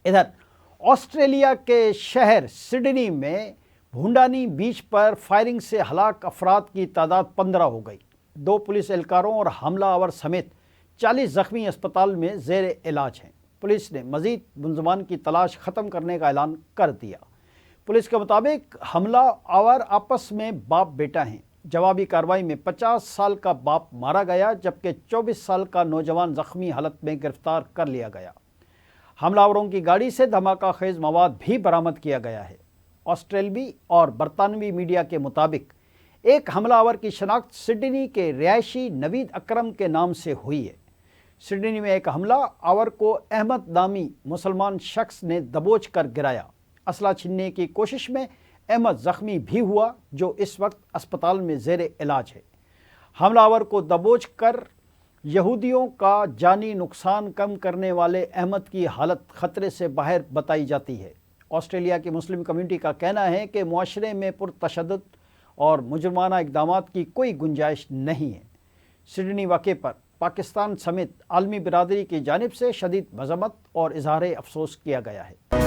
ادھر آسٹریلیا کے شہر سڈنی میں بھونڈانی بیچ پر فائرنگ سے ہلاک افراد کی تعداد 15 ہو گئی۔ 2 پولیس اہلکاروں اور حملہ آور سمیت 40 زخمی اسپتال میں زیر علاج ہیں۔ پولیس نے مزید ملزمان کی تلاش ختم کرنے کا اعلان کر دیا۔ پولیس کے مطابق حملہ آور آپس میں باپ بیٹا ہیں۔ جوابی کارروائی میں 50 سال کا باپ مارا گیا جبکہ 24 سال کا نوجوان زخمی حالت میں گرفتار کر لیا گیا۔ حملہ آوروں کی گاڑی سے دھماکہ خیز مواد بھی برآمد کیا گیا ہے۔ آسٹریلوی اور برطانوی میڈیا کے مطابق ایک حملہ آور کی شناخت سڈنی کے رہائشی نوید اکرم کے نام سے ہوئی ہے۔ سڈنی میں ایک حملہ آور کو احمد نامی مسلمان شخص نے دبوچ کر گرایا۔ اسلحہ چھیننے کی کوشش میں احمد زخمی بھی ہوا جو اس وقت اسپتال میں زیر علاج ہے۔ حملہ آور کو دبوچ کر یہودیوں کا جانی نقصان کم کرنے والے احمد کی حالت خطرے سے باہر بتائی جاتی ہے۔ آسٹریلیا کی مسلم کمیونٹی کا کہنا ہے کہ معاشرے میں پرتشدد اور مجرمانہ اقدامات کی کوئی گنجائش نہیں ہے۔ سڈنی واقعے پر پاکستان سمیت عالمی برادری کی جانب سے شدید مذمت اور اظہار افسوس کیا گیا ہے۔